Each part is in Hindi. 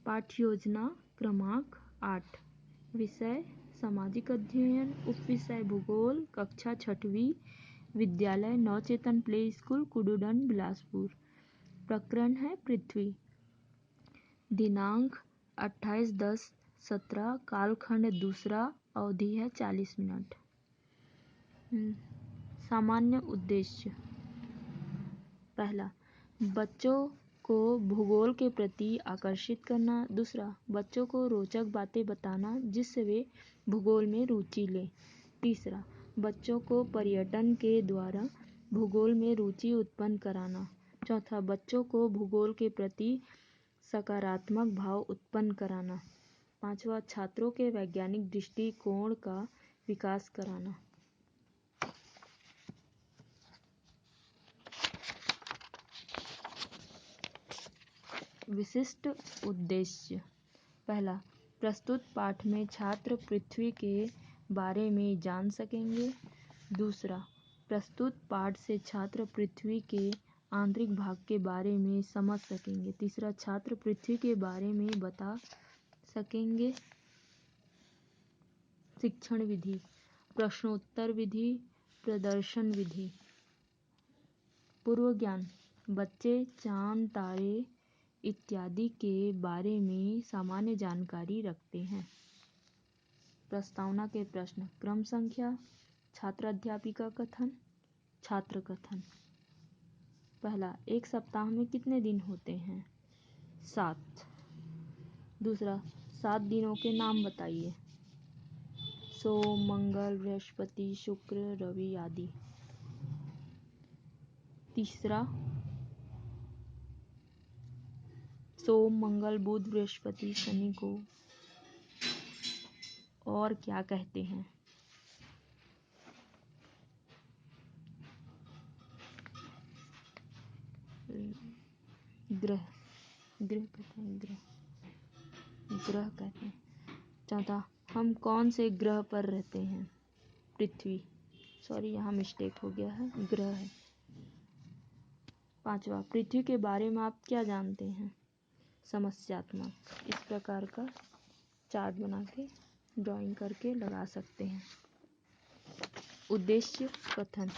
पाठ्य योजना क्रमांक 8, विषय सामाजिक अध्ययन, उपविषय भूगोल, कक्षा 6वीं, विद्यालय नवचेतन प्ले स्कूल कुडूदन बिलासपुर। प्रकरण है पृथ्वी। दिनांक 28/10/17, कालखंड दूसरा, अवधि है 40 मिनट। सामान्य उद्देश्य। पहला, बच्चों को भूगोल के प्रति आकर्षित करना। दूसरा, बच्चों को रोचक बातें बताना जिससे वे भूगोल में रुचि लें। तीसरा, बच्चों को पर्यटन के द्वारा भूगोल में रुचि उत्पन्न कराना। चौथा, बच्चों को भूगोल के प्रति सकारात्मक भाव उत्पन्न कराना। पांचवा, छात्रों के वैज्ञानिक दृष्टिकोण का विकास कराना। विशिष्ट उद्देश्य। पहला, प्रस्तुत पाठ में छात्र पृथ्वी के बारे में जान सकेंगे। दूसरा, प्रस्तुत पाठ से छात्र पृथ्वी के आंतरिक भाग के बारे में समझ सकेंगे। तीसरा, छात्र पृथ्वी के बारे में बता सकेंगे। शिक्षण विधि, प्रश्नोत्तर विधि, प्रदर्शन विधि। पूर्व ज्ञान, बच्चे चांद, तारे इत्यादि के बारे में सामान्य जानकारी रखते हैं। प्रस्तावना के प्रश्न। क्रम संख्या, छात्र अध्यापिका कथन, छात्र कथन। पहला, एक सप्ताह में कितने दिन होते हैं? 7। दूसरा, 7 दिनों के नाम बताइए। सोम, मंगल, बृहस्पति, शुक्र, रवि आदि। तीसरा, सोम, मंगल, बुध, बृहस्पति, शनि को और क्या कहते हैं? ग्रह कहते हैं। चौथा, हम कौन से ग्रह पर रहते हैं? पृथ्वी। सॉरी, यहाँ मिस्टेक हो गया है, ग्रह है। पांचवा, पृथ्वी के बारे में आप क्या जानते हैं? समस्यात्मक। इस प्रकार का चार्ट बना के ड्राइंग करके लगा सकते हैं। उद्देश्य कथन।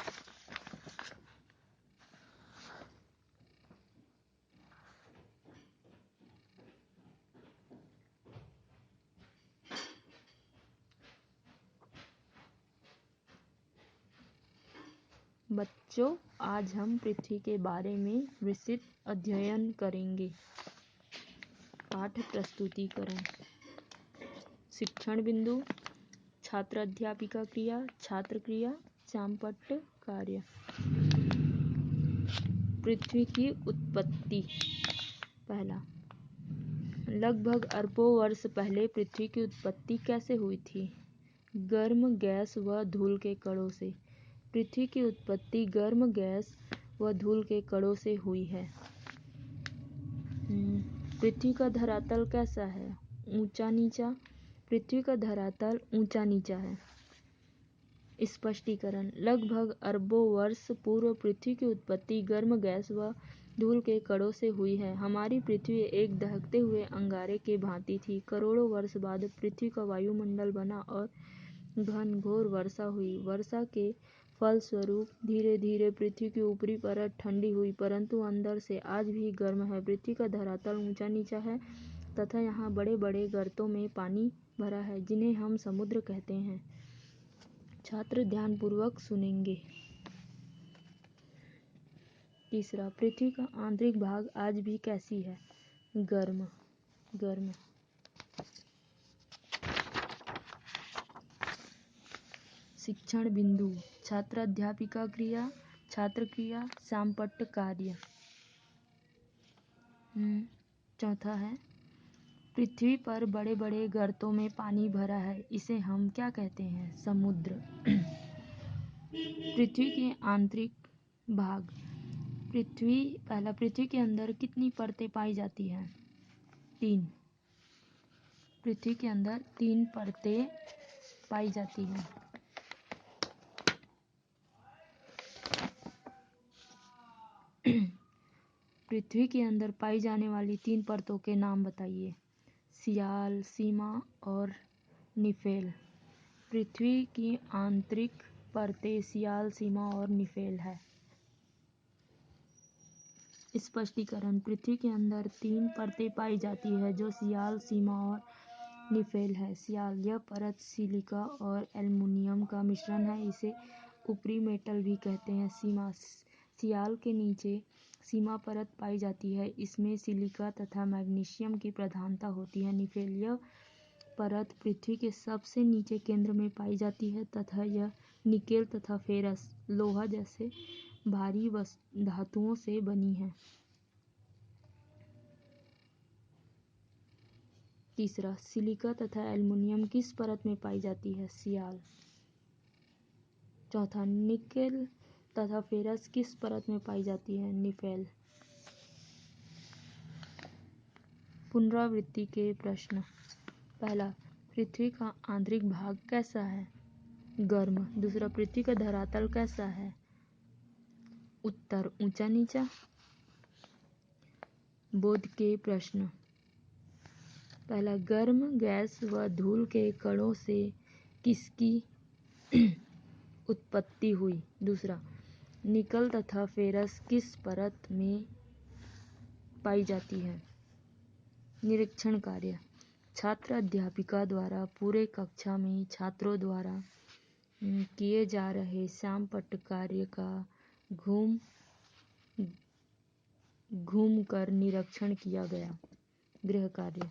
बच्चों, आज हम पृथ्वी के बारे में विस्तृत अध्ययन करेंगे। पाठ प्रस्तुतिकरण। शिक्षण बिंदु, छात्र अध्यापिका क्रिया, छात्र क्रिया, श्यामपट्ट कार्य। पृथ्वी की उत्पत्ति। पहला, लगभग अरबों वर्ष पहले पृथ्वी की उत्पत्ति कैसे हुई थी? गर्म गैस व धूल के कणों से। पृथ्वी की उत्पत्ति गर्म गैस व धूल के कणों से हुई है। पृथ्वी का धरातल कैसा है? ऊंचा नीचा। पृथ्वी का धरातल ऊंचा नीचा है। स्पष्टीकरण। लगभग अरबों वर्ष पूर्व पृथ्वी की उत्पत्ति गर्म गैस व धूल के कणों से हुई है। हमारी पृथ्वी एक दहकते हुए अंगारे के भांति थी। करोड़ों वर्ष बाद पृथ्वी का वायुमंडल बना और घन घोर वर्षा हुई। वर्षा के फलस्वरूप धीरे धीरे पृथ्वी की ऊपरी परत ठंडी हुई, परंतु अंदर से आज भी गर्म है। पृथ्वी का धरातल ऊंचा नीचा है तथा यहाँ बड़े बड़े गर्तों में पानी भरा है जिन्हें हम समुद्र कहते हैं। छात्र ध्यानपूर्वक सुनेंगे। तीसरा, पृथ्वी का आंतरिक भाग आज भी कैसी है? गर्म। शिक्षण बिंदु, छात्र अध्यापिका क्रिया, छात्र क्रिया, श्यामपट्ट कार्य। चौथा है, पृथ्वी पर बड़े बड़े गर्तों में पानी भरा है, इसे हम क्या कहते हैं? समुद्र। पृथ्वी के आंतरिक भाग। पहला, पृथ्वी के अंदर कितनी परतें पाई जाती हैं? 3। पृथ्वी के अंदर 3 परतें पाई जाती हैं। पृथ्वी के अंदर पाई जाने वाली 3 परतों के नाम बताइए। सियाल, सीमा और निफेल। पृथ्वी की आंतरिक परतें सियाल, सीमा और निफेल है। स्पष्टीकरण: पृथ्वी के अंदर 3 परतें पाई जाती है जो सियाल, सीमा और निफेल है। सियाल: यह परत सिलिका और एल्युमिनियम का मिश्रण है, इसे ऊपरी मेटल भी कहते हैं। सीमा: सियाल के नीचे सीमा परत पाई जाती है, इसमें सिलिका तथा मैग्नीशियम की प्रधानता होती है। निफेल: यह परत पृथ्वी के सबसे नीचे केंद्र में पाई जाती है तथा यह निकेल तथा फेरस लोहा जैसे भारी धातुओं से बनी है। तीसरा, सिलिका तथा एल्युमिनियम किस परत में पाई जाती है? सियाल। चौथा, निकेल तथा फेरस किस परत में पाई जाती है? निफेल। पुनरावृत्ति के प्रश्न। पहला, पृथ्वी का आंतरिक भाग कैसा है? गर्म। दूसरा, पृथ्वी का धरातल कैसा है? उत्तर, ऊंचा नीचा। बोध के प्रश्न। पहला, गर्म गैस व धूल के कणों से किसकी उत्पत्ति हुई? दूसरा, निकल तथा फेरस किस परत में पाई जाती है? निरीक्षण कार्य। छात्र अध्यापिका द्वारा पूरे कक्षा में छात्रों द्वारा किए जा रहे श्यामपट्ट कार्य का घूम कर निरीक्षण किया गया। गृह कार्य।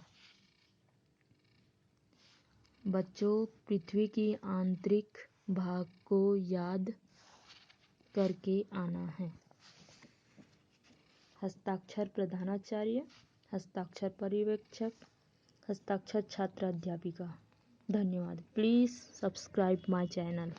बच्चों, पृथ्वी की आंतरिक भाग को याद करके आना है। हस्ताक्षर प्रधानाचार्य, हस्ताक्षर पर्यवेक्षक, हस्ताक्षर छात्र अध्यापिका। धन्यवाद। Please subscribe my channel.